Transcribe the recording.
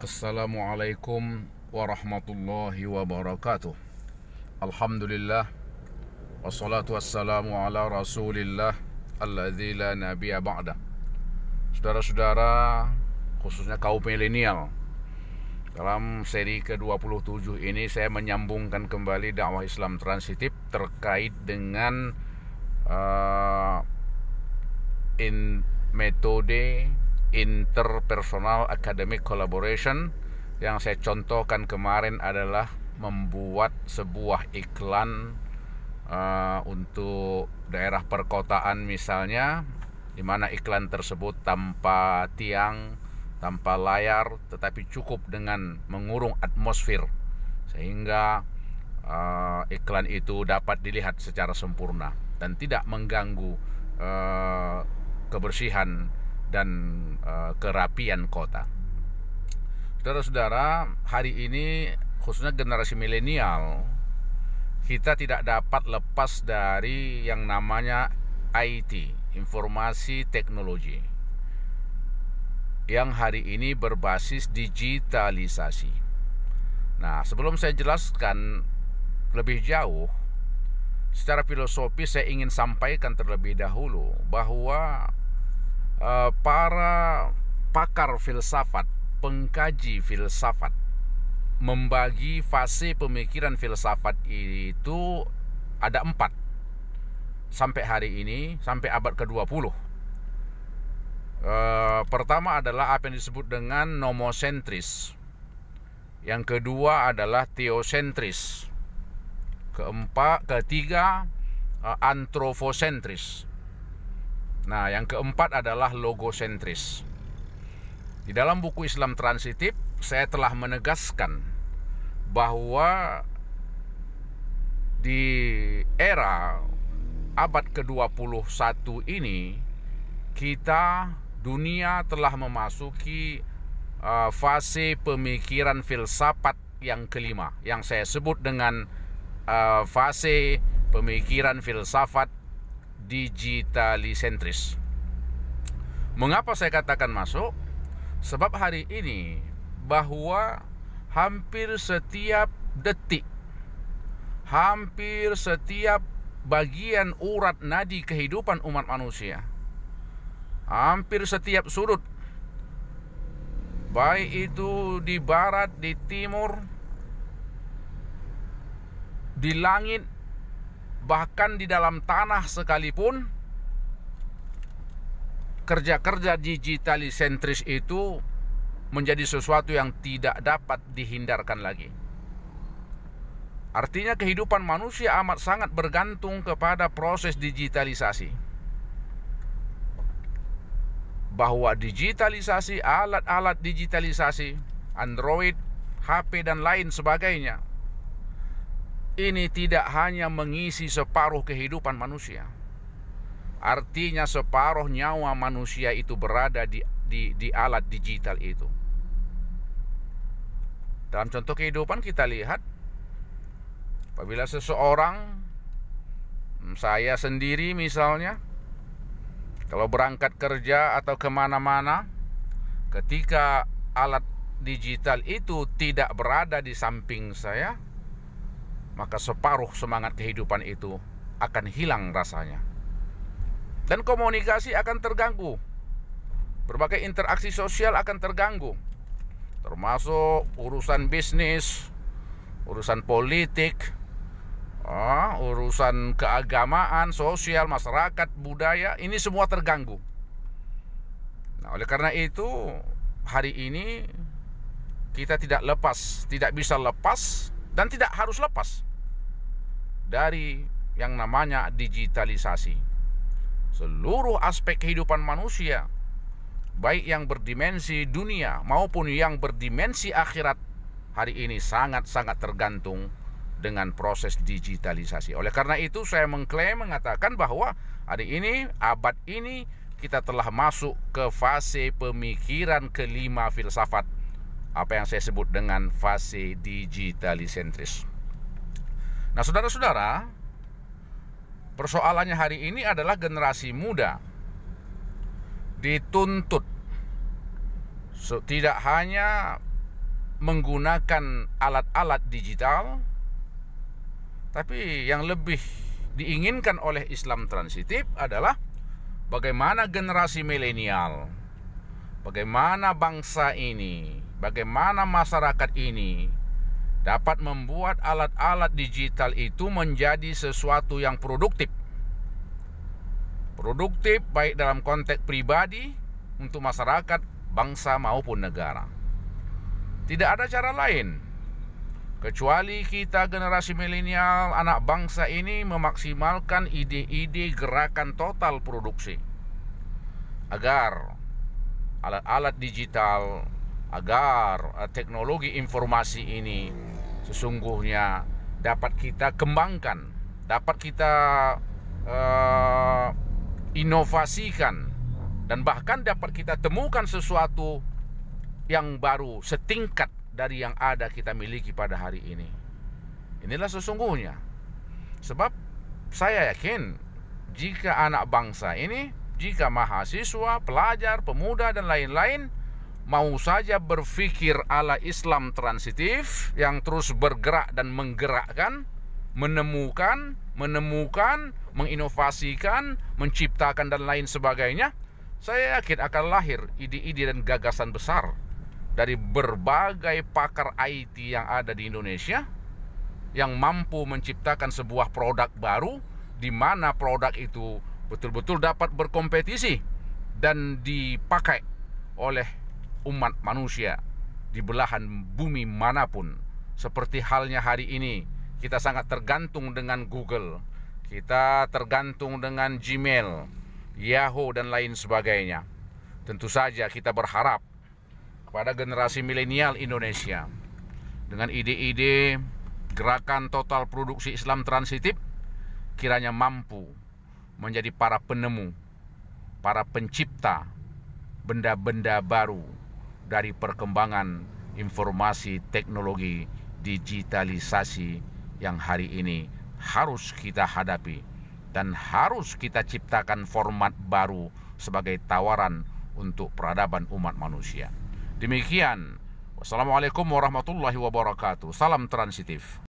Assalamualaikum warahmatullahi wabarakatuh. Alhamdulillah, wassalatu wassalamu ala rasulillah alladzi la nabiyya ba'da. Saudara-saudara, khususnya kaum milenial, dalam seri ke-27 ini saya menyambungkan kembali dakwah Islam transitif terkait dengan metode interpersonal academic collaboration. Yang saya contohkan kemarin adalah membuat sebuah iklan untuk daerah perkotaan misalnya, di mana iklan tersebut tanpa tiang, tanpa layar, tetapi cukup dengan mengurung atmosfer sehingga iklan itu dapat dilihat secara sempurna dan tidak mengganggu kebersihan dan kerapian kota. Saudara-saudara, hari ini khususnya generasi milenial, kita tidak dapat lepas dari yang namanya IT, informasi teknologi, yang hari ini berbasis digitalisasi. Nah, sebelum saya jelaskan lebih jauh, secara filosofis saya ingin sampaikan terlebih dahulu bahwa para pakar filsafat, pengkaji filsafat, membagi fase pemikiran filsafat itu ada 4 sampai hari ini, sampai abad ke-20. Pertama adalah apa yang disebut dengan nomosentris. Yang kedua adalah teosentris. Ketiga antroposentris. Nah, yang keempat adalah logosentris. Di dalam buku Islam transitif, saya telah menegaskan bahwa di era abad ke-21 ini, dunia telah memasuki fase pemikiran filsafat yang kelima, yang saya sebut dengan fase pemikiran filsafat digitalisentris. Mengapa saya katakan masuk? Sebab hari ini bahwa hampir setiap detik, hampir setiap bagian urat nadi kehidupan umat manusia, hampir setiap sudut, baik itu di barat, di timur, di langit, bahkan di dalam tanah sekalipun, kerja-kerja digitalisentris itu menjadi sesuatu yang tidak dapat dihindarkan lagi. Artinya kehidupan manusia amat sangat bergantung kepada proses digitalisasi. Bahwa digitalisasi, alat-alat digitalisasi, Android, HP dan lain sebagainya, ini tidak hanya mengisi separuh kehidupan manusia. Artinya separuh nyawa manusia itu berada di alat digital itu. Dalam contoh kehidupan kita lihat, apabila seseorang, saya sendiri misalnya, kalau berangkat kerja atau kemana-mana, ketika alat digital itu tidak berada di samping saya, maka separuh semangat kehidupan itu akan hilang rasanya. Dan komunikasi akan terganggu. Berbagai interaksi sosial akan terganggu. Termasuk urusan bisnis, urusan politik, urusan keagamaan, sosial, masyarakat, budaya, ini semua terganggu. Nah, oleh karena itu, hari ini kita tidak bisa lepas dan tidak harus lepas dari yang namanya digitalisasi. Seluruh aspek kehidupan manusia, baik yang berdimensi dunia maupun yang berdimensi akhirat, hari ini sangat-sangat tergantung dengan proses digitalisasi. Oleh karena itu saya mengatakan bahwa hari ini, abad ini, kita telah masuk ke fase pemikiran kelima filsafat, apa yang saya sebut dengan fase digitalisentris. Nah, saudara-saudara, persoalannya hari ini adalah generasi muda dituntut tidak hanya menggunakan alat-alat digital, tapi yang lebih diinginkan oleh Islam transitif adalah bagaimana generasi milenial, bagaimana bangsa ini, bagaimana masyarakat ini dapat membuat alat-alat digital itu menjadi sesuatu yang produktif. Produktif baik dalam konteks pribadi, untuk masyarakat, bangsa maupun negara. Tidak ada cara lain kecuali kita generasi milenial, anak bangsa ini memaksimalkan ide-ide gerakan total produksi agar alat-alat digital, agar teknologi informasi ini sesungguhnya dapat kita kembangkan, dapat kita inovasikan, dan bahkan dapat kita temukan sesuatu yang baru setingkat dari yang ada kita miliki pada hari ini. Inilah sesungguhnya. Sebab saya yakin jika anak bangsa ini, jika mahasiswa, pelajar, pemuda dan lain-lain mau saja berpikir ala Islam transitif yang terus bergerak dan menggerakkan, menemukan, menginovasikan, menciptakan dan lain sebagainya, saya yakin akan lahir ide-ide dan gagasan besar dari berbagai pakar IT yang ada di Indonesia yang mampu menciptakan sebuah produk baru di mana produk itu betul-betul dapat berkompetisi dan dipakai oleh umat manusia di belahan bumi manapun. Seperti halnya hari ini kita sangat tergantung dengan Google, kita tergantung dengan Gmail, Yahoo dan lain sebagainya. Tentu saja kita berharap kepada generasi milenial Indonesia dengan ide-ide gerakan total produksi Islam transitif kiranya mampu menjadi para penemu, para pencipta benda-benda baru dari perkembangan informasi teknologi digitalisasi yang hari ini harus kita hadapi dan harus kita ciptakan format baru sebagai tawaran untuk peradaban umat manusia. Demikian, wassalamualaikum warahmatullahi wabarakatuh. Salam transitif.